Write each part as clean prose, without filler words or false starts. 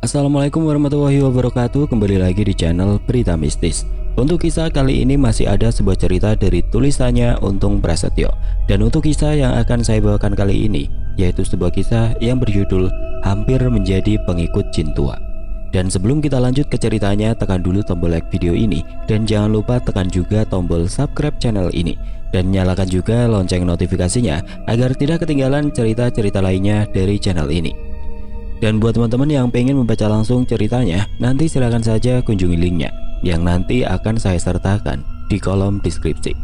Assalamualaikum warahmatullahi wabarakatuh. Kembali lagi di channel Berita Mistis. Untuk kisah kali ini masih ada sebuah cerita dari tulisannya Untung Prasetyo. Dan untuk kisah yang akan saya bawakan kali ini yaitu sebuah kisah yang berjudul Hampir Menjadi Pengikut Jin Tua. Dan sebelum kita lanjut ke ceritanya, tekan dulu tombol like video ini dan jangan lupa tekan juga tombol subscribe channel ini dan nyalakan juga lonceng notifikasinya agar tidak ketinggalan cerita-cerita lainnya dari channel ini. Dan buat teman-teman yang pengen membaca langsung ceritanya, nanti silakan saja kunjungi linknya yang nanti akan saya sertakan di kolom deskripsi.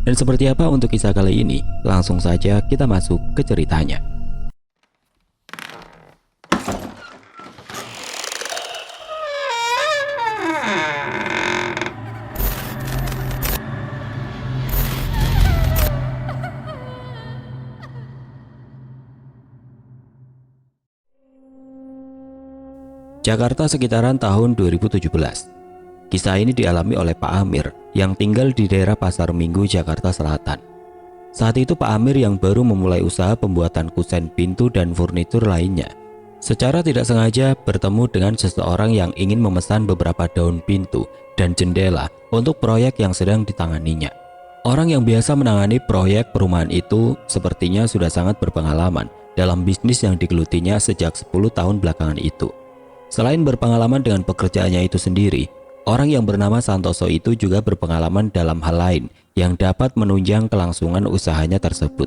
Dan seperti apa untuk kisah kali ini? Langsung saja kita masuk ke ceritanya. Jakarta sekitaran tahun 2017. Kisah ini dialami oleh Pak Amir yang tinggal di daerah Pasar Minggu, Jakarta Selatan. Saat itu Pak Amir yang baru memulai usaha pembuatan kusen pintu dan furnitur lainnya. Secara tidak sengaja bertemu dengan seseorang yang ingin memesan beberapa daun pintu dan jendela untuk proyek yang sedang ditanganinya. Orang yang biasa menangani proyek perumahan itu sepertinya sudah sangat berpengalaman dalam bisnis yang digelutinya sejak 10 tahun belakangan itu. Selain berpengalaman dengan pekerjaannya itu sendiri, orang yang bernama Santoso itu juga berpengalaman dalam hal lain yang dapat menunjang kelangsungan usahanya tersebut.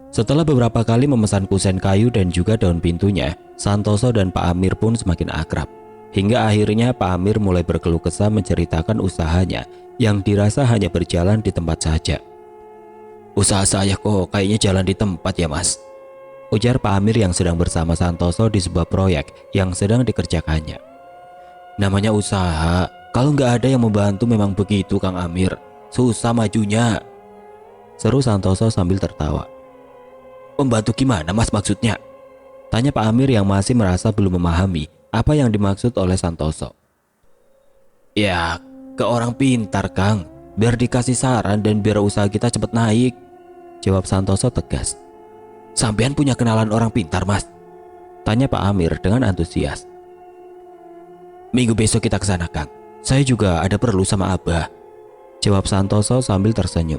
Setelah beberapa kali memesan kusen kayu dan juga daun pintunya, Santoso dan Pak Amir pun semakin akrab. Hingga akhirnya Pak Amir mulai berkeluh kesah menceritakan usahanya yang dirasa hanya berjalan di tempat saja. "Usaha saya kok kayaknya jalan di tempat ya mas," ujar Pak Amir yang sedang bersama Santoso di sebuah proyek yang sedang dikerjakannya. "Namanya usaha, kalau nggak ada yang membantu memang begitu Kang Amir, susah majunya," seru Santoso sambil tertawa. "Membantu gimana mas maksudnya?" tanya Pak Amir yang masih merasa belum memahami apa yang dimaksud oleh Santoso. "Ya, ke orang pintar Kang, biar dikasih saran dan biar usaha kita cepat naik," jawab Santoso tegas. "Sampean punya kenalan orang pintar mas?" tanya Pak Amir dengan antusias. "Minggu besok kita ke sana Kang, saya juga ada perlu sama Abah," jawab Santoso sambil tersenyum.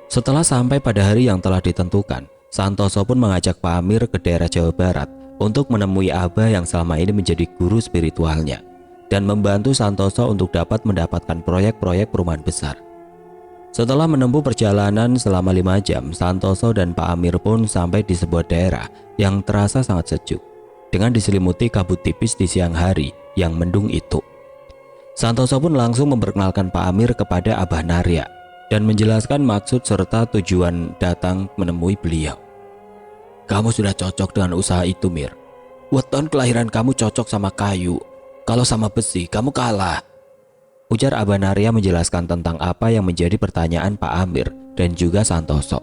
Setelah sampai pada hari yang telah ditentukan, Santoso pun mengajak Pak Amir ke daerah Jawa Barat untuk menemui Abah yang selama ini menjadi guru spiritualnya dan membantu Santoso untuk dapat mendapatkan proyek-proyek perumahan besar. Setelah menempuh perjalanan selama 5 jam, Santoso dan Pak Amir pun sampai di sebuah daerah yang terasa sangat sejuk dengan diselimuti kabut tipis di siang hari yang mendung itu. Santoso pun langsung memperkenalkan Pak Amir kepada Abah Narya dan menjelaskan maksud serta tujuan datang menemui beliau. "Kamu sudah cocok dengan usaha itu Mir. Weton kelahiran kamu cocok sama kayu, kalau sama besi kamu kalah," ujar Abah Narya menjelaskan tentang apa yang menjadi pertanyaan Pak Amir dan juga Santoso.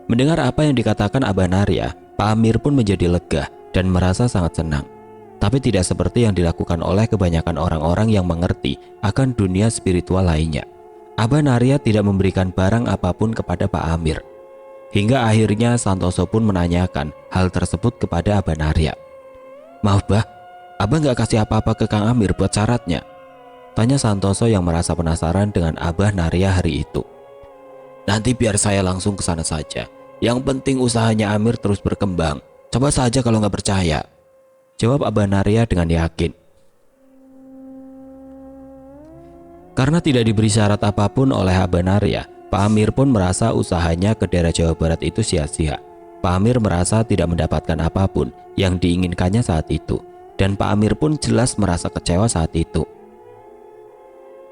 Mendengar apa yang dikatakan Abah Narya, Pak Amir pun menjadi lega dan merasa sangat senang. Tapi tidak seperti yang dilakukan oleh kebanyakan orang-orang yang mengerti akan dunia spiritual lainnya. Abah Narya tidak memberikan barang apapun kepada Pak Amir. Hingga akhirnya Santoso pun menanyakan hal tersebut kepada Abah Narya. "Maaf bah, Abah nggak kasih apa-apa ke Kang Amir buat syaratnya?" tanya Santoso yang merasa penasaran dengan Abah Narya hari itu. "Nanti biar saya langsung ke sana saja. Yang penting usahanya Amir terus berkembang. Coba saja kalau nggak percaya," jawab Abah Narya dengan yakin. Karena tidak diberi syarat apapun oleh Abah Narya, Pak Amir pun merasa usahanya ke daerah Jawa Barat itu sia-sia. Pak Amir merasa tidak mendapatkan apapun yang diinginkannya saat itu, dan Pak Amir pun jelas merasa kecewa saat itu.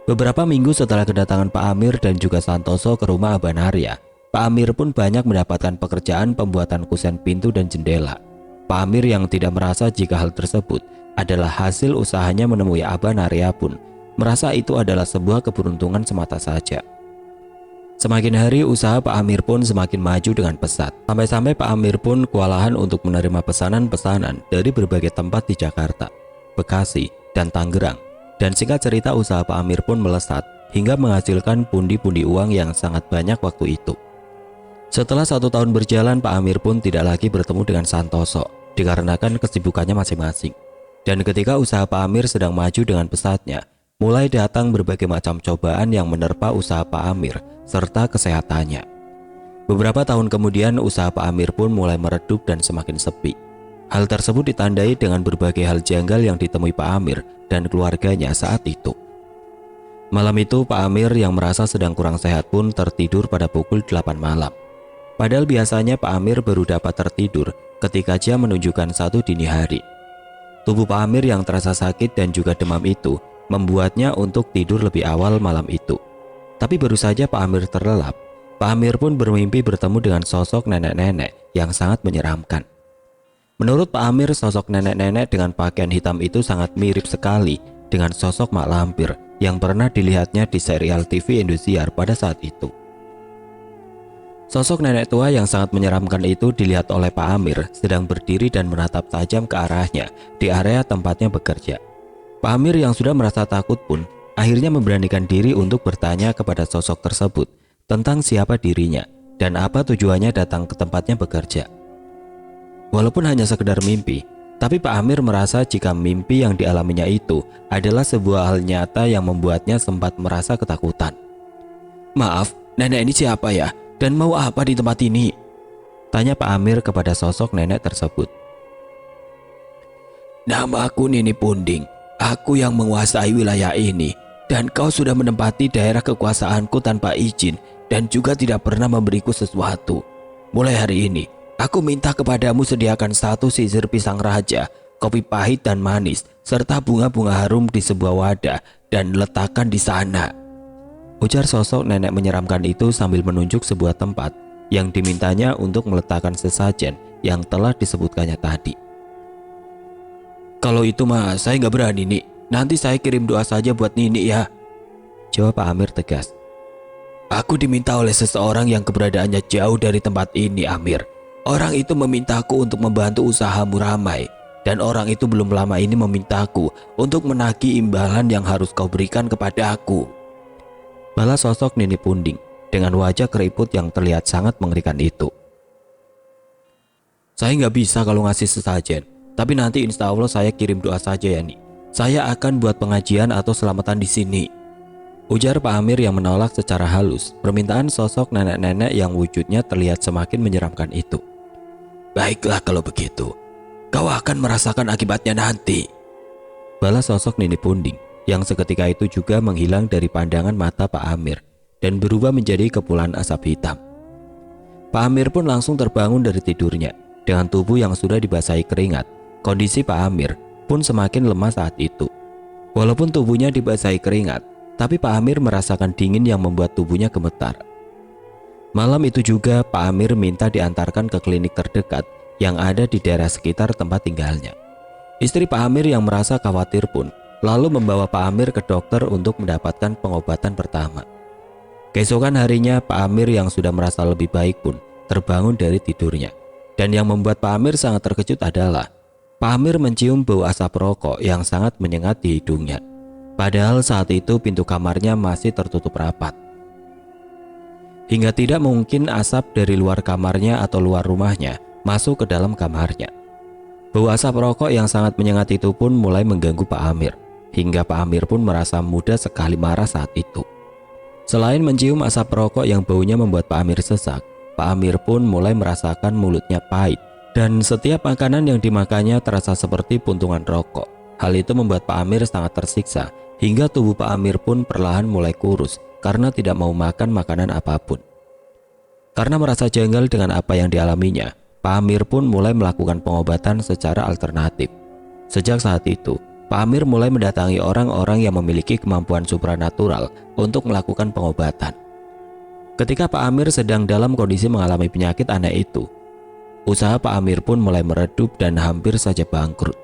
Beberapa minggu setelah kedatangan Pak Amir dan juga Santoso ke rumah Abah Narya, Pak Amir pun banyak mendapatkan pekerjaan pembuatan kusen pintu dan jendela. Pak Amir yang tidak merasa jika hal tersebut adalah hasil usahanya menemui Abah Narya pun merasa itu adalah sebuah keberuntungan semata saja. Semakin hari usaha Pak Amir pun semakin maju dengan pesat. Sampai-sampai Pak Amir pun kewalahan untuk menerima pesanan-pesanan dari berbagai tempat di Jakarta, Bekasi, dan Tangerang. Dan singkat cerita usaha Pak Amir pun melesat hingga menghasilkan pundi-pundi uang yang sangat banyak waktu itu. Setelah 1 tahun berjalan, Pak Amir pun tidak lagi bertemu dengan Santoso. dikarenakan kesibukannya masing-masing. Dan ketika usaha Pak Amir sedang maju dengan pesatnya, mulai datang berbagai macam cobaan yang menerpa usaha Pak Amir serta kesehatannya. Beberapa tahun kemudian usaha Pak Amir pun mulai meredup dan semakin sepi. Hal tersebut ditandai dengan berbagai hal janggal yang ditemui Pak Amir dan keluarganya saat itu. Malam itu Pak Amir yang merasa sedang kurang sehat pun tertidur pada pukul 8 malam. Padahal biasanya Pak Amir baru dapat tertidur ketika jam menunjukkan 1 dini hari. Tubuh Pak Amir yang terasa sakit dan juga demam itu membuatnya untuk tidur lebih awal malam itu. Tapi baru saja Pak Amir terlelap, Pak Amir pun bermimpi bertemu dengan sosok nenek-nenek yang sangat menyeramkan. Menurut Pak Amir, sosok nenek-nenek dengan pakaian hitam itu sangat mirip sekali dengan sosok Mak Lampir yang pernah dilihatnya di serial TV Indosiar pada saat itu. Sosok nenek tua yang sangat menyeramkan itu dilihat oleh Pak Amir sedang berdiri dan menatap tajam ke arahnya di area tempatnya bekerja. Pak Amir yang sudah merasa takut pun akhirnya memberanikan diri untuk bertanya kepada sosok tersebut tentang siapa dirinya dan apa tujuannya datang ke tempatnya bekerja. Walaupun hanya sekedar mimpi, tapi Pak Amir merasa jika mimpi yang dialaminya itu adalah sebuah hal nyata yang membuatnya sempat merasa ketakutan. "Maaf, nenek ini siapa ya? Dan mau apa di tempat ini?" tanya Pak Amir kepada sosok nenek tersebut. "Nama aku Nini Punding. Aku yang menguasai wilayah ini. Dan kau sudah menempati daerah kekuasaanku tanpa izin dan juga tidak pernah memberiku sesuatu. Mulai hari ini, aku minta kepadamu sediakan 1 sisir pisang raja, kopi pahit dan manis, serta bunga-bunga harum di sebuah wadah dan letakkan di sana," ujar sosok nenek menyeramkan itu sambil menunjuk sebuah tempat yang dimintanya untuk meletakkan sesajen yang telah disebutkannya tadi. "Kalau itu mah saya nggak berani nih. Nanti saya kirim doa saja buat Nini ya," jawab Pak Amir tegas. "Aku diminta oleh seseorang yang keberadaannya jauh dari tempat ini, Amir. Orang itu memintaku untuk membantu usahamu ramai. Dan orang itu belum lama ini memintaku untuk menagih imbalan yang harus kau berikan kepada aku," balas sosok Nini Punding dengan wajah keriput yang terlihat sangat mengerikan itu. "Saya nggak bisa kalau ngasih sesajen, tapi nanti insya Allah saya kirim doa saja ya nih. Saya akan buat pengajian atau selamatan di sini," ujar Pak Amir yang menolak secara halus permintaan sosok nenek-nenek yang wujudnya terlihat semakin menyeramkan itu. "Baiklah kalau begitu, kau akan merasakan akibatnya nanti," balas sosok Nini Punding yang seketika itu juga menghilang dari pandangan mata Pak Amir dan berubah menjadi kepulan asap hitam. Pak Amir pun langsung terbangun dari tidurnya dengan tubuh yang sudah dibasahi keringat. Kondisi Pak Amir pun semakin lemah saat itu. Walaupun tubuhnya dibasahi keringat, tapi Pak Amir merasakan dingin yang membuat tubuhnya gemetar. Malam itu juga Pak Amir minta diantarkan ke klinik terdekat yang ada di daerah sekitar tempat tinggalnya. Istri Pak Amir yang merasa khawatir pun lalu membawa Pak Amir ke dokter untuk mendapatkan pengobatan pertama. Keesokan harinya Pak Amir yang sudah merasa lebih baik pun terbangun dari tidurnya. Dan yang membuat Pak Amir sangat terkejut adalah Pak Amir mencium bau asap rokok yang sangat menyengat di hidungnya. Padahal saat itu pintu kamarnya masih tertutup rapat. Hingga tidak mungkin asap dari luar kamarnya atau luar rumahnya masuk ke dalam kamarnya. Bau asap rokok yang sangat menyengat itu pun mulai mengganggu Pak Amir. Hingga Pak Amir pun merasa mudah sekali marah saat itu. Selain mencium asap rokok yang baunya membuat Pak Amir sesak, Pak Amir pun mulai merasakan mulutnya pahit dan setiap makanan yang dimakannya terasa seperti puntungan rokok. Hal itu membuat Pak Amir sangat tersiksa hingga tubuh Pak Amir pun perlahan mulai kurus karena tidak mau makan makanan apapun. Karena merasa janggal dengan apa yang dialaminya, Pak Amir pun mulai melakukan pengobatan secara alternatif. Sejak saat itu, Pak Amir mulai mendatangi orang-orang yang memiliki kemampuan supranatural untuk melakukan pengobatan. Ketika Pak Amir sedang dalam kondisi mengalami penyakit aneh itu, usaha Pak Amir pun mulai meredup dan hampir saja bangkrut.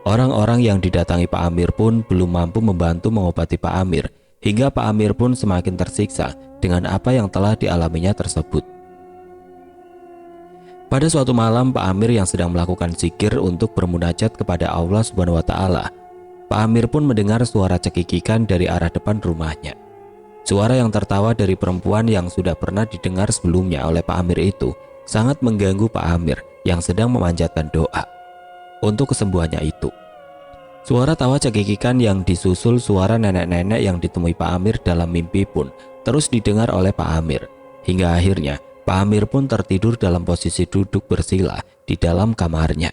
Orang-orang yang didatangi Pak Amir pun belum mampu membantu mengobati Pak Amir, hingga Pak Amir pun semakin tersiksa dengan apa yang telah dialaminya tersebut. Pada suatu malam, Pak Amir yang sedang melakukan zikir untuk bermunajat kepada Allah Subhanahu wa Ta'ala, Pak Amir pun mendengar suara cekikikan dari arah depan rumahnya. Suara yang tertawa dari perempuan yang sudah pernah didengar sebelumnya oleh Pak Amir itu sangat mengganggu Pak Amir yang sedang memanjatkan doa. untuk kesembuhannya itu. Suara tawa cekikikan yang disusul suara nenek-nenek yang ditemui Pak Amir dalam mimpi pun terus didengar oleh Pak Amir. Hingga akhirnya Pak Amir pun tertidur dalam posisi duduk bersila di dalam kamarnya.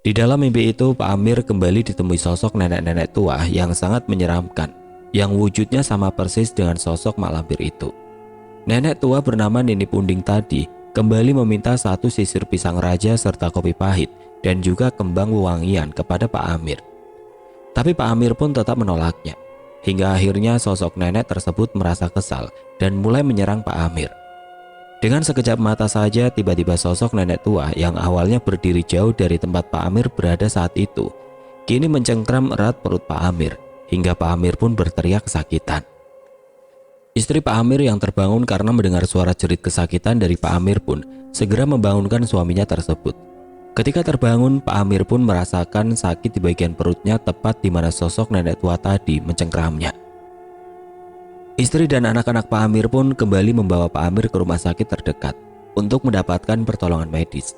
Di dalam mimpi itu Pak Amir kembali ditemui sosok nenek-nenek tua yang sangat menyeramkan, yang wujudnya sama persis dengan sosok mak lampir itu. Nenek tua bernama Nini Punding tadi kembali meminta satu sisir pisang raja serta kopi pahit dan juga kembang wewangian kepada Pak Amir. Tapi Pak Amir pun tetap menolaknya. Hingga akhirnya sosok nenek tersebut merasa kesal dan mulai menyerang Pak Amir. Dengan sekejap mata saja tiba-tiba sosok nenek tua yang awalnya berdiri jauh dari tempat Pak Amir berada saat itu, kini mencengkram erat perut Pak Amir hingga Pak Amir pun berteriak kesakitan. Istri Pak Amir yang terbangun karena mendengar suara jerit kesakitan dari Pak Amir pun segera membangunkan suaminya tersebut. Ketika terbangun, Pak Amir pun merasakan sakit di bagian perutnya tepat di mana sosok nenek tua tadi mencengkramnya. Istri dan anak-anak Pak Amir pun kembali membawa Pak Amir ke rumah sakit terdekat untuk mendapatkan pertolongan medis.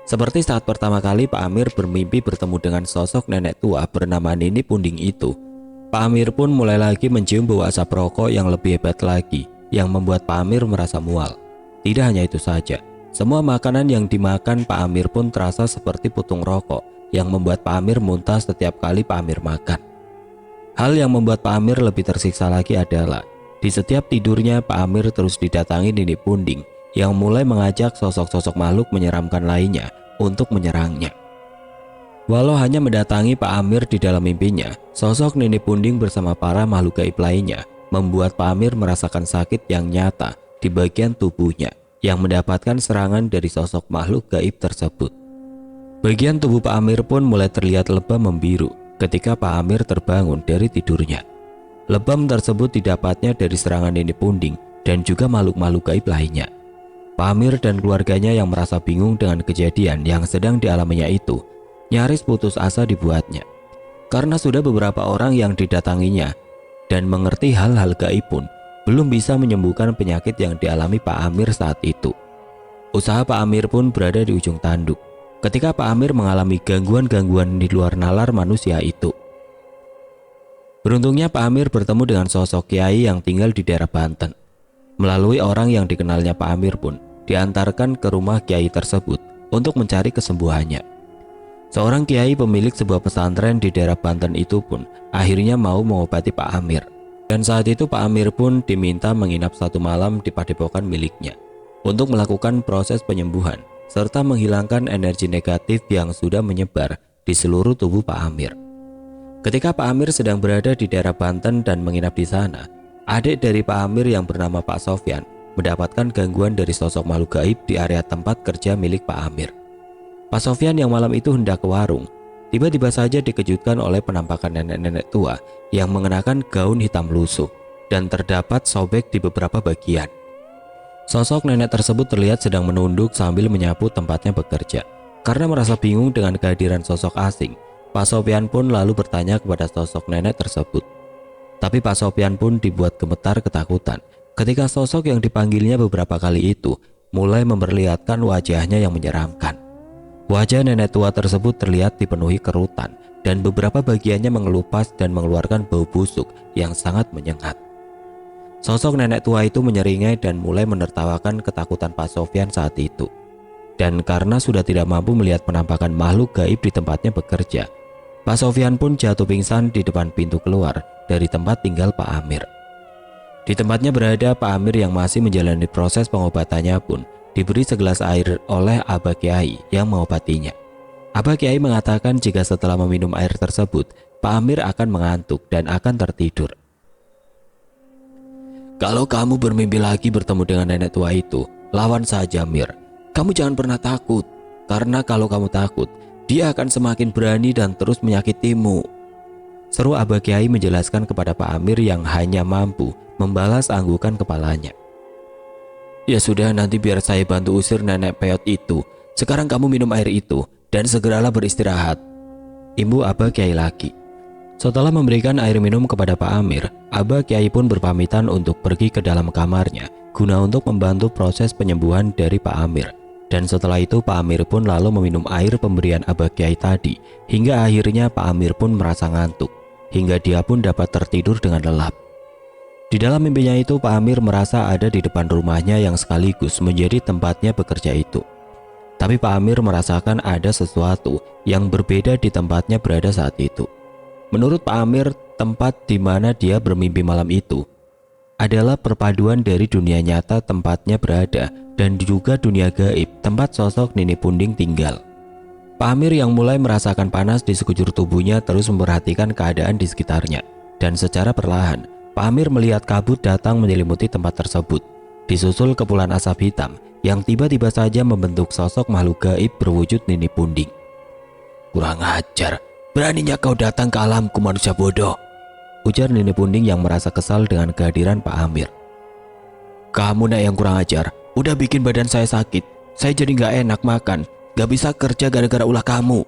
Seperti saat pertama kali Pak Amir bermimpi bertemu dengan sosok nenek tua bernama Nini Punding itu, Pak Amir pun mulai lagi mencium bau asap rokok yang lebih hebat lagi yang membuat Pak Amir merasa mual. Tidak hanya itu saja, semua makanan yang dimakan Pak Amir pun terasa seperti putung rokok yang membuat Pak Amir muntah setiap kali Pak Amir makan. Hal yang membuat Pak Amir lebih tersiksa lagi adalah di setiap tidurnya Pak Amir terus didatangi Nini Punding yang mulai mengajak sosok-sosok makhluk menyeramkan lainnya untuk menyerangnya. Walau hanya mendatangi Pak Amir di dalam mimpinya, sosok Nini Punding bersama para makhluk gaib lainnya membuat Pak Amir merasakan sakit yang nyata di bagian tubuhnya yang mendapatkan serangan dari sosok makhluk gaib tersebut. Bagian tubuh Pak Amir pun mulai terlihat lebam membiru ketika Pak Amir terbangun dari tidurnya. Lebam tersebut didapatnya dari serangan Nini Punding dan juga makhluk-makhluk gaib lainnya. Pak Amir dan keluarganya yang merasa bingung dengan kejadian yang sedang dialaminya itu, nyaris putus asa dibuatnya. Karena sudah beberapa orang yang didatanginya dan mengerti hal-hal gaib pun belum bisa menyembuhkan penyakit yang dialami Pak Amir saat itu. Usaha Pak Amir pun berada di ujung tanduk ketika Pak Amir mengalami gangguan-gangguan di luar nalar manusia itu. Beruntungnya Pak Amir bertemu dengan sosok kiai yang tinggal di daerah Banten. Melalui orang yang dikenalnya Pak Amir pun diantarkan ke rumah kiai tersebut untuk mencari kesembuhannya. Seorang kiai pemilik sebuah pesantren di daerah Banten itu pun akhirnya mau mengobati Pak Amir. Dan saat itu Pak Amir pun diminta menginap satu malam di padepokan miliknya untuk melakukan proses penyembuhan serta menghilangkan energi negatif yang sudah menyebar di seluruh tubuh Pak Amir. Ketika Pak Amir sedang berada di daerah Banten dan menginap di sana, adik dari Pak Amir yang bernama Pak Sofyan mendapatkan gangguan dari sosok makhluk gaib di area tempat kerja milik Pak Amir. Pak Sofyan yang malam itu hendak ke warung, tiba-tiba saja dikejutkan oleh penampakan nenek-nenek tua yang mengenakan gaun hitam lusuh dan terdapat sobek di beberapa bagian. Sosok nenek tersebut terlihat sedang menunduk sambil menyapu tempatnya bekerja. Karena merasa bingung dengan kehadiran sosok asing, Pak Sofyan pun lalu bertanya kepada sosok nenek tersebut. Tapi Pak Sofyan pun dibuat gemetar ketakutan ketika sosok yang dipanggilnya beberapa kali itu mulai memperlihatkan wajahnya yang menyeramkan. Wajah nenek tua tersebut terlihat dipenuhi kerutan dan beberapa bagiannya mengelupas dan mengeluarkan bau busuk yang sangat menyengat. Sosok nenek tua itu menyeringai dan mulai menertawakan ketakutan Pak Sofyan saat itu. Dan karena sudah tidak mampu melihat penampakan makhluk gaib di tempatnya bekerja, Pak Sofyan pun jatuh pingsan di depan pintu keluar dari tempat tinggal Pak Amir. Di tempatnya berada Pak Amir yang masih menjalani proses pengobatannya pun diberi segelas air oleh Abah Kiai yang mengobatinya. Abah Kiai mengatakan jika setelah meminum air tersebut, Pak Amir akan mengantuk dan akan tertidur. Kalau kamu bermimpi lagi bertemu dengan nenek tua itu, lawan saja Mir. Kamu jangan pernah takut, karena kalau kamu takut, dia akan semakin berani dan terus menyakitimu. Seru Abah Kiai menjelaskan kepada Pak Amir yang hanya mampu membalas anggukan kepalanya. Ya sudah, nanti biar saya bantu usir nenek peot itu. Sekarang kamu minum air itu dan segeralah beristirahat, imbu Abah Kiai lagi. Setelah memberikan air minum kepada Pak Amir, Abah Kiai pun berpamitan untuk pergi ke dalam kamarnya guna untuk membantu proses penyembuhan dari Pak Amir. Dan setelah itu Pak Amir pun lalu meminum air pemberian Abah Kiai tadi, hingga akhirnya Pak Amir pun merasa ngantuk, hingga dia pun dapat tertidur dengan lelap. Di dalam mimpinya itu Pak Amir merasa ada di depan rumahnya yang sekaligus menjadi tempatnya bekerja itu. Tapi Pak Amir merasakan ada sesuatu yang berbeda di tempatnya berada saat itu. Menurut Pak Amir, tempat di mana dia bermimpi malam itu adalah perpaduan dari dunia nyata tempatnya berada dan juga dunia gaib tempat sosok Nini Punding tinggal. Pak Amir yang mulai merasakan panas di sekujur tubuhnya terus memperhatikan keadaan di sekitarnya. Dan secara perlahan, Pak Amir melihat kabut datang menyelimuti tempat tersebut, disusul kepulan asap hitam yang tiba-tiba saja membentuk sosok makhluk gaib berwujud Nini Punding. "Kurang ajar, beraninya kau datang ke alamku manusia bodoh," ujar Nini Punding yang merasa kesal dengan kehadiran Pak Amir. "Kamu Nek yang kurang ajar, udah bikin badan saya sakit, saya jadi gak enak makan, gak bisa kerja gara-gara ulah kamu."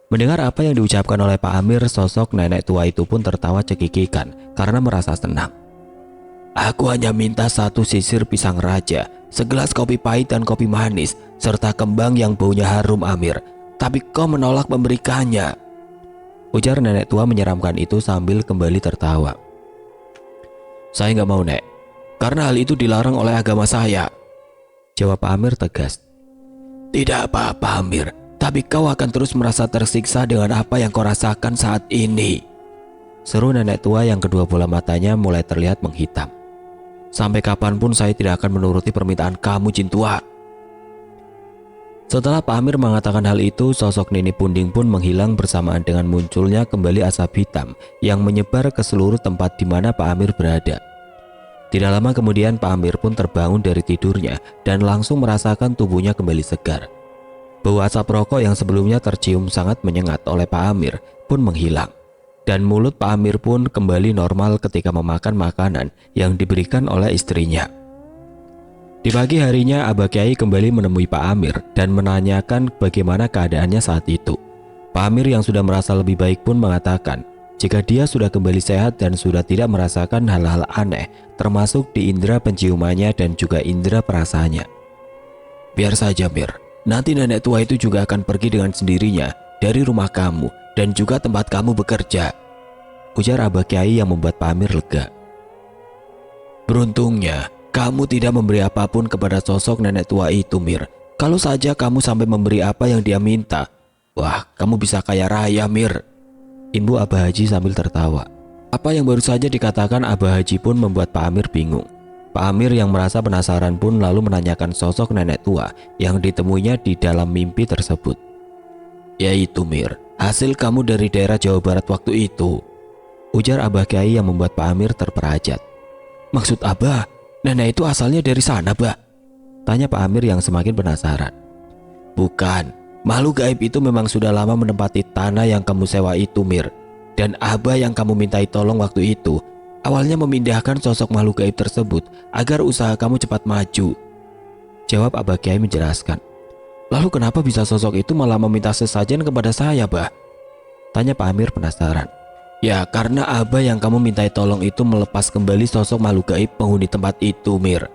Mendengar apa yang diucapkan oleh Pak Amir, sosok nenek tua itu pun tertawa cekikikan karena merasa senang. "Aku hanya minta 1 sisir pisang raja, segelas kopi pahit dan kopi manis, serta kembang yang baunya harum Amir, tapi kau menolak memberikannya," ujar nenek tua menyeramkan itu sambil kembali tertawa. "Saya nggak mau Nek, karena hal itu dilarang oleh agama saya," jawab Pak Amir tegas. "Tidak apa-apa Amir, tapi kau akan terus merasa tersiksa dengan apa yang kau rasakan saat ini," seru nenek tua yang kedua bola matanya mulai terlihat menghitam. "Sampai kapanpun saya tidak akan menuruti permintaan kamu Jin tua." Setelah Pak Amir mengatakan hal itu, sosok Nini Punding pun menghilang bersamaan dengan munculnya kembali asap hitam yang menyebar ke seluruh tempat di mana Pak Amir berada. Tidak lama kemudian Pak Amir pun terbangun dari tidurnya dan langsung merasakan tubuhnya kembali segar. Bau asap rokok yang sebelumnya tercium sangat menyengat oleh Pak Amir pun menghilang. Dan mulut Pak Amir pun kembali normal ketika memakan makanan yang diberikan oleh istrinya. Di pagi harinya Abah Kiai kembali menemui Pak Amir dan menanyakan bagaimana keadaannya saat itu. Pak Amir yang sudah merasa lebih baik pun mengatakan jika dia sudah kembali sehat dan sudah tidak merasakan hal-hal aneh termasuk di indera penciumannya dan juga indera perasaannya. "Biar saja Mir, nanti nenek tua itu juga akan pergi dengan sendirinya dari rumah kamu dan juga tempat kamu bekerja," ujar Abah Kiai yang membuat Pak Amir lega. "Beruntungnya kamu tidak memberi apapun kepada sosok nenek tua itu Mir. Kalau saja kamu sampai memberi apa yang dia minta, wah kamu bisa kaya raya Mir," imbu Abah Haji sambil tertawa. Apa yang baru saja dikatakan Abah Haji pun membuat Pak Amir bingung. Pak Amir yang merasa penasaran pun lalu menanyakan sosok nenek tua yang ditemuinya di dalam mimpi tersebut. "Yaitu Mir, hasil kamu dari daerah Jawa Barat waktu itu," ujar Abah Kiai yang membuat Pak Amir terperajat. "Maksud Abah, nenek itu asalnya dari sana, Bah?" tanya Pak Amir yang semakin penasaran. "Bukan, makhluk gaib itu memang sudah lama menempati tanah yang kamu sewa itu Mir. Dan Abah yang kamu mintai tolong waktu itu awalnya memindahkan sosok makhluk gaib tersebut agar usaha kamu cepat maju," jawab Abah Kiai menjelaskan. "Lalu kenapa bisa sosok itu malah meminta sesajen kepada saya, Bah?" tanya Pak Amir penasaran. "Ya karena Abah yang kamu mintai tolong itu melepas kembali sosok makhluk gaib penghuni tempat itu Mir.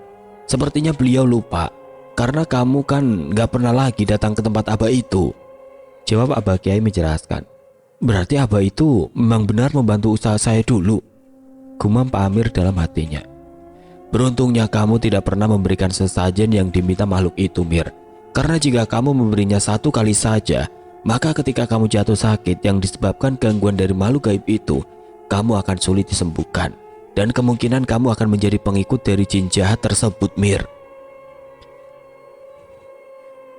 Sepertinya beliau lupa karena kamu kan gak pernah lagi datang ke tempat Abah itu," jawab Abah Kiai menjelaskan. "Berarti Abah itu memang benar membantu usaha saya dulu," gumam Pak Amir dalam hatinya. "Beruntungnya kamu tidak pernah memberikan sesajen yang diminta makhluk itu Mir. Karena jika kamu memberinya 1 kali saja, maka ketika kamu jatuh sakit yang disebabkan gangguan dari makhluk gaib itu, kamu akan sulit disembuhkan. Dan kemungkinan kamu akan menjadi pengikut dari jin jahat tersebut Mir."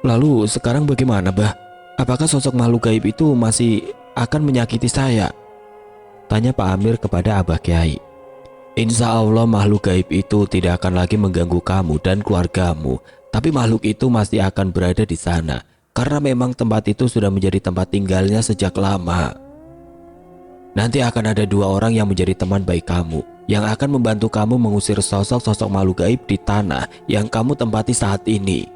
"Lalu sekarang bagaimana Bah? Apakah sosok makhluk gaib itu masih akan menyakiti saya?" tanya Pak Amir kepada Abah Kiai. "Insya Allah makhluk gaib itu tidak akan lagi mengganggu kamu dan keluargamu. Tapi makhluk itu masih akan berada di sana karena memang tempat itu sudah menjadi tempat tinggalnya sejak lama. Nanti akan ada 2 orang yang menjadi teman baik kamu yang akan membantu kamu mengusir sosok-sosok makhluk gaib di tanah yang kamu tempati saat ini,"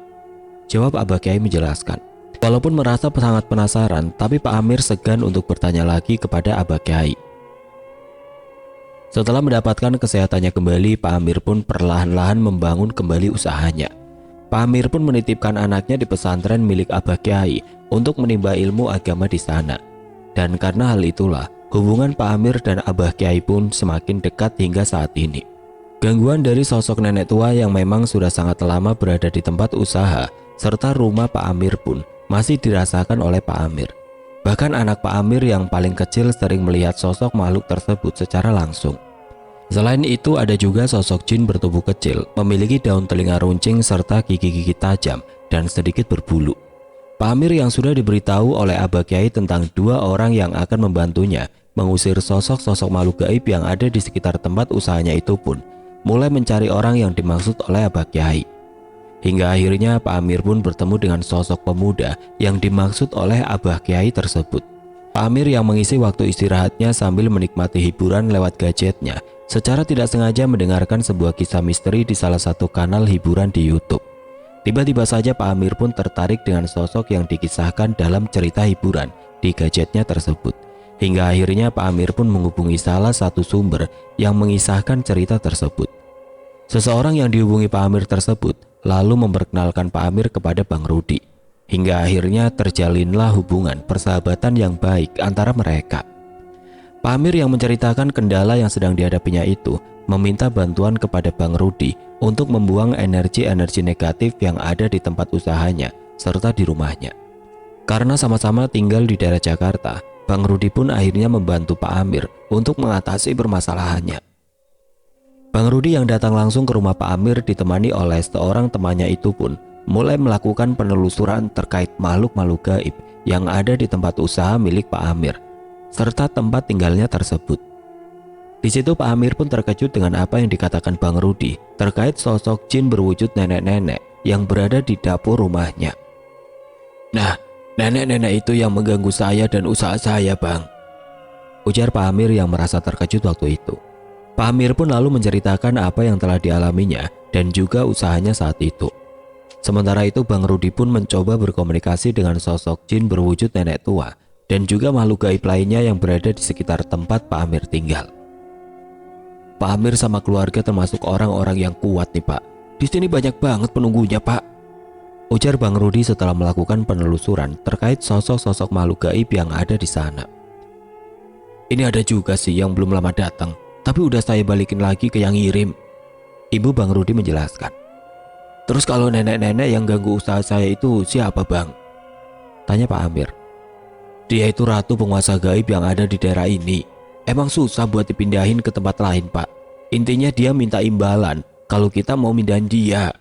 jawab Abah Kiai menjelaskan. Walaupun merasa sangat penasaran, tapi Pak Amir segan untuk bertanya lagi kepada Abah Kiai. Setelah mendapatkan kesehatannya kembali, Pak Amir pun perlahan-lahan membangun kembali usahanya. Pak Amir pun menitipkan anaknya di pesantren milik Abah Kiai untuk menimba ilmu agama di sana. Dan karena hal itulah, hubungan Pak Amir dan Abah Kiai pun semakin dekat hingga saat ini. Gangguan dari sosok nenek tua yang memang sudah sangat lama berada di tempat usaha serta rumah Pak Amir pun masih dirasakan oleh Pak Amir. Bahkan anak Pak Amir yang paling kecil sering melihat sosok makhluk tersebut secara langsung. Selain itu ada juga sosok jin bertubuh kecil, memiliki daun telinga runcing serta gigi-gigi tajam dan sedikit berbulu. Pak Amir yang sudah diberitahu oleh Abah Kiai tentang 2 orang yang akan membantunya mengusir sosok-sosok makhluk gaib yang ada di sekitar tempat usahanya itu pun mulai mencari orang yang dimaksud oleh Abah Kiai. Hingga akhirnya Pak Amir pun bertemu dengan sosok pemuda yang dimaksud oleh Abah Kiai tersebut. Pak Amir yang mengisi waktu istirahatnya sambil menikmati hiburan lewat gadgetnya secara tidak sengaja mendengarkan sebuah kisah misteri di salah satu kanal hiburan di YouTube. Tiba-tiba saja Pak Amir pun tertarik dengan sosok yang dikisahkan dalam cerita hiburan di gadgetnya tersebut. Hingga akhirnya Pak Amir pun menghubungi salah satu sumber yang mengisahkan cerita tersebut. Seseorang yang dihubungi Pak Amir tersebut lalu memperkenalkan Pak Amir kepada Bang Rudi. Hingga akhirnya terjalinlah hubungan persahabatan yang baik antara mereka. Pak Amir yang menceritakan kendala yang sedang dihadapinya itu meminta bantuan kepada Bang Rudi untuk membuang energi-energi negatif yang ada di tempat usahanya serta di rumahnya. Karena sama-sama tinggal di daerah Jakarta, Bang Rudi pun akhirnya membantu Pak Amir untuk mengatasi permasalahannya. Bang Rudi yang datang langsung ke rumah Pak Amir ditemani oleh seorang temannya itu pun mulai melakukan penelusuran terkait makhluk-makhluk gaib yang ada di tempat usaha milik Pak Amir serta tempat tinggalnya tersebut. Di situ Pak Amir pun terkejut dengan apa yang dikatakan Bang Rudi terkait sosok jin berwujud nenek-nenek yang berada di dapur rumahnya. "Nah, nenek-nenek itu yang mengganggu saya dan usaha saya, Bang," ujar Pak Amir yang merasa terkejut waktu itu. Pak Amir pun lalu menceritakan apa yang telah dialaminya dan juga usahanya saat itu. Sementara itu Bang Rudi pun mencoba berkomunikasi dengan sosok jin berwujud nenek tua dan juga makhluk gaib lainnya yang berada di sekitar tempat Pak Amir tinggal. "Pak Amir sama keluarga termasuk orang-orang yang kuat nih, Pak. Di sini banyak banget penunggunya, Pak," ujar Bang Rudi setelah melakukan penelusuran terkait sosok-sosok makhluk gaib yang ada di sana. "Ini ada juga sih yang belum lama datang, tapi udah saya balikin lagi ke yang ngirim," Ibu Bang Rudi menjelaskan. "Terus kalau nenek-nenek yang ganggu usaha saya itu siapa, Bang?" tanya Pak Amir. "Dia itu ratu penguasa gaib yang ada di daerah ini. Emang susah buat dipindahin ke tempat lain, Pak. Intinya dia minta imbalan kalau kita mau mindahin dia,"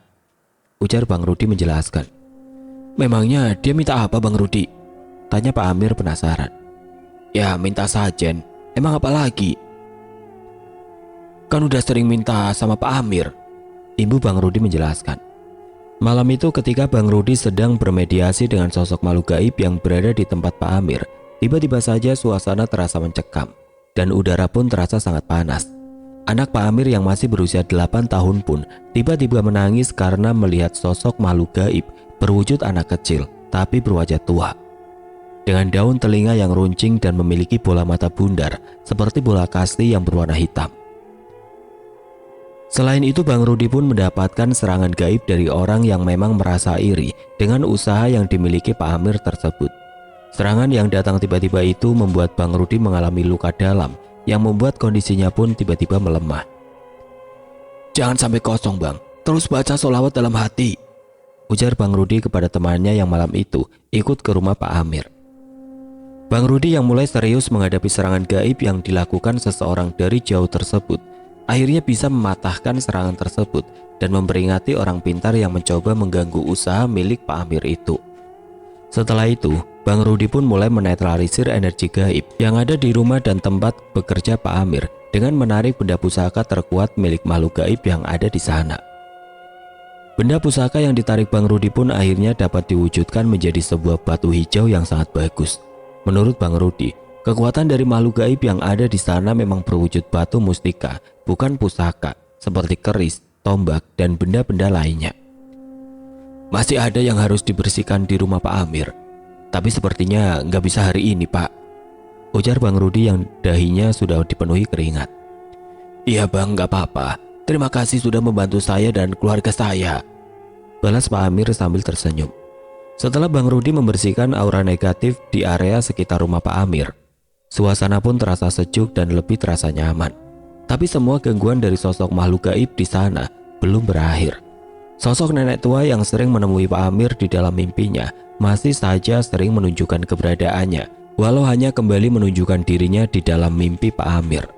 ujar Bang Rudi menjelaskan. "Memangnya dia minta apa, Bang Rudi?" tanya Pak Amir penasaran. "Ya minta sajen, emang apa lagi? Kan udah sering minta sama Pak Amir," Ibu Bang Rudi menjelaskan. Malam itu ketika Bang Rudi sedang bermediasi dengan sosok makhluk gaib yang berada di tempat Pak Amir, tiba-tiba saja suasana terasa mencekam dan udara pun terasa sangat panas. Anak Pak Amir yang masih berusia 8 tahun pun tiba-tiba menangis karena melihat sosok makhluk gaib berwujud anak kecil tapi berwajah tua. Dengan daun telinga yang runcing dan memiliki bola mata bundar seperti bola kasti yang berwarna hitam. Selain itu Bang Rudi pun mendapatkan serangan gaib dari orang yang memang merasa iri dengan usaha yang dimiliki Pak Amir tersebut. Serangan yang datang tiba-tiba itu membuat Bang Rudi mengalami luka dalam yang membuat kondisinya pun tiba-tiba melemah. "Jangan sampai kosong, Bang. Terus baca sholawat dalam hati," ujar Bang Rudi kepada temannya yang malam itu ikut ke rumah Pak Amir. Bang Rudi yang mulai serius menghadapi serangan gaib yang dilakukan seseorang dari jauh tersebut akhirnya bisa mematahkan serangan tersebut dan memperingati orang pintar yang mencoba mengganggu usaha milik Pak Amir itu. Setelah itu, Bang Rudi pun mulai menetralisir energi gaib yang ada di rumah dan tempat bekerja Pak Amir dengan menarik benda pusaka terkuat milik makhluk gaib yang ada di sana. Benda pusaka yang ditarik Bang Rudi pun akhirnya dapat diwujudkan menjadi sebuah batu hijau yang sangat bagus. Menurut Bang Rudi, kekuatan dari makhluk gaib yang ada di sana memang berwujud batu mustika, bukan pusaka, seperti keris, tombak, dan benda-benda lainnya. "Masih ada yang harus dibersihkan di rumah Pak Amir, tapi sepertinya nggak bisa hari ini, Pak," ujar Bang Rudi yang dahinya sudah dipenuhi keringat. "Iya Bang, nggak apa-apa. Terima kasih sudah membantu saya dan keluarga saya," balas Pak Amir sambil tersenyum. Setelah Bang Rudi membersihkan aura negatif di area sekitar rumah Pak Amir, suasana pun terasa sejuk dan lebih terasa nyaman. Tapi semua gangguan dari sosok makhluk gaib di sana belum berakhir. Sosok nenek tua yang sering menemui Pak Amir di dalam mimpinya masih saja sering menunjukkan keberadaannya, walau hanya kembali menunjukkan dirinya di dalam mimpi Pak Amir.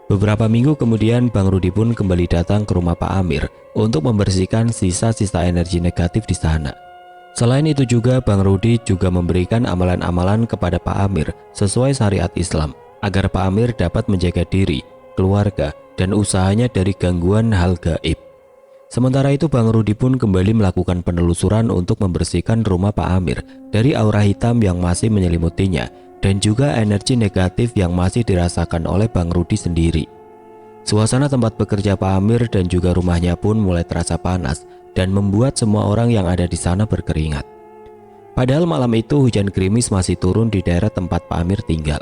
Beberapa minggu kemudian Bang Rudi pun kembali datang ke rumah Pak Amir untuk membersihkan sisa-sisa energi negatif di sana. Selain itu juga Bang Rudi juga memberikan amalan-amalan kepada Pak Amir sesuai syariat Islam agar Pak Amir dapat menjaga diri, keluarga, dan usahanya dari gangguan hal gaib. Sementara itu Bang Rudi pun kembali melakukan penelusuran untuk membersihkan rumah Pak Amir dari aura hitam yang masih menyelimutinya dan juga energi negatif yang masih dirasakan oleh Bang Rudi sendiri. Suasana tempat bekerja Pak Amir dan juga rumahnya pun mulai terasa panas dan membuat semua orang yang ada di sana berkeringat. Padahal malam itu hujan gerimis masih turun di daerah tempat Pak Amir tinggal.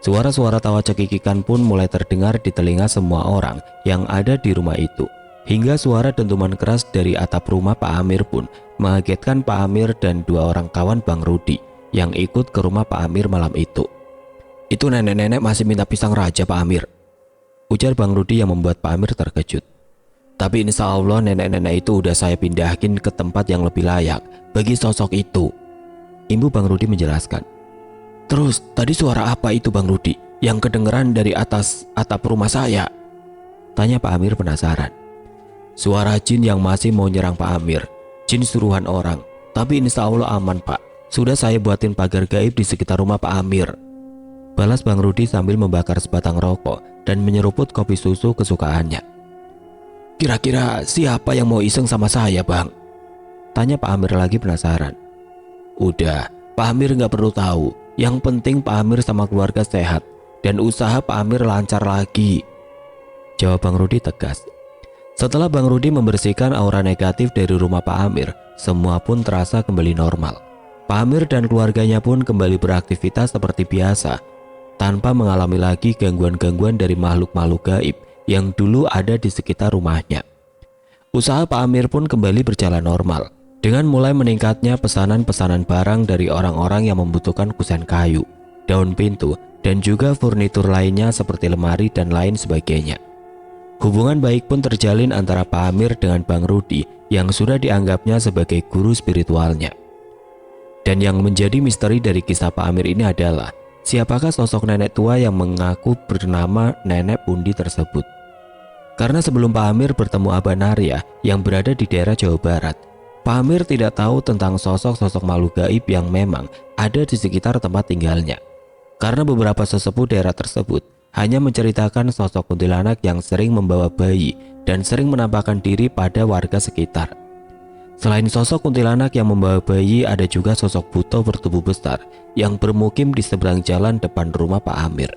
Suara-suara tawa cekikikan pun mulai terdengar di telinga semua orang yang ada di rumah itu. Hingga suara dentuman keras dari atap rumah Pak Amir pun mengagetkan Pak Amir dan dua orang kawan Bang Rudi yang ikut ke rumah Pak Amir malam itu. "Itu nenek-nenek masih minta pisang raja Pak Amir," ujar Bang Rudi yang membuat Pak Amir terkejut. "Tapi insya Allah nenek-nenek itu udah saya pindahin ke tempat yang lebih layak bagi sosok itu," Ibu Bang Rudi menjelaskan. "Terus tadi suara apa itu Bang Rudi yang kedengeran dari atas atap rumah saya?" tanya Pak Amir penasaran. "Suara jin yang masih mau nyerang Pak Amir. Jin suruhan orang. Tapi insya Allah aman Pak. Sudah saya buatin pagar gaib di sekitar rumah Pak Amir," balas Bang Rudi sambil membakar sebatang rokok dan menyeruput kopi susu kesukaannya. "Kira-kira siapa yang mau iseng sama saya Bang?" tanya Pak Amir lagi penasaran. "Udah, Pak Amir nggak perlu tahu. Yang penting Pak Amir sama keluarga sehat dan usaha Pak Amir lancar lagi," jawab Bang Rudi tegas. Setelah Bang Rudi membersihkan aura negatif dari rumah Pak Amir, semua pun terasa kembali normal. Pak Amir dan keluarganya pun kembali beraktivitas seperti biasa, tanpa mengalami lagi gangguan-gangguan dari makhluk-makhluk gaib yang dulu ada di sekitar rumahnya. Usaha Pak Amir pun kembali berjalan normal, dengan mulai meningkatnya pesanan-pesanan barang dari orang-orang yang membutuhkan kusen kayu, daun pintu, dan juga furnitur lainnya seperti lemari dan lain sebagainya. Hubungan baik pun terjalin antara Pak Amir dengan Bang Rudi yang sudah dianggapnya sebagai guru spiritualnya. Dan yang menjadi misteri dari kisah Pak Amir ini adalah siapakah sosok nenek tua yang mengaku bernama Nenek Pundi tersebut. Karena sebelum Pak Amir bertemu Abah Narya yang berada di daerah Jawa Barat, Pak Amir tidak tahu tentang sosok-sosok makhluk gaib yang memang ada di sekitar tempat tinggalnya. Karena beberapa sesepuh daerah tersebut hanya menceritakan sosok kuntilanak yang sering membawa bayi dan sering menampakkan diri pada warga sekitar. Selain sosok kuntilanak yang membawa bayi, ada juga sosok buto bertubuh besar yang bermukim di seberang jalan depan rumah Pak Amir.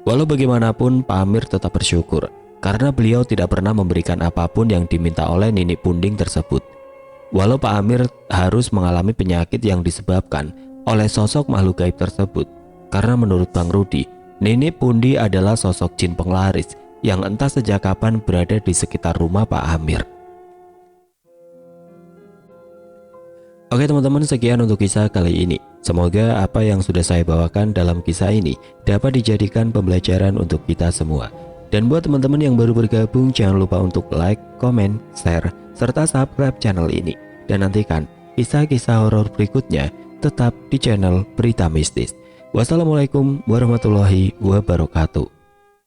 Walau bagaimanapun, Pak Amir tetap bersyukur karena beliau tidak pernah memberikan apapun yang diminta oleh Nini Punding tersebut. Walau Pak Amir harus mengalami penyakit yang disebabkan oleh sosok makhluk gaib tersebut, karena menurut Bang Rudi, Nini Pundi adalah sosok jin penglaris yang entah sejak kapan berada di sekitar rumah Pak Amir. Oke teman-teman, sekian untuk kisah kali ini. Semoga apa yang sudah saya bawakan dalam kisah ini dapat dijadikan pembelajaran untuk kita semua. Dan buat teman-teman yang baru bergabung, jangan lupa untuk like, komen, share, serta subscribe channel ini. Dan nantikan kisah-kisah horor berikutnya tetap di channel Berita Mistis. Wassalamualaikum warahmatullahi wabarakatuh.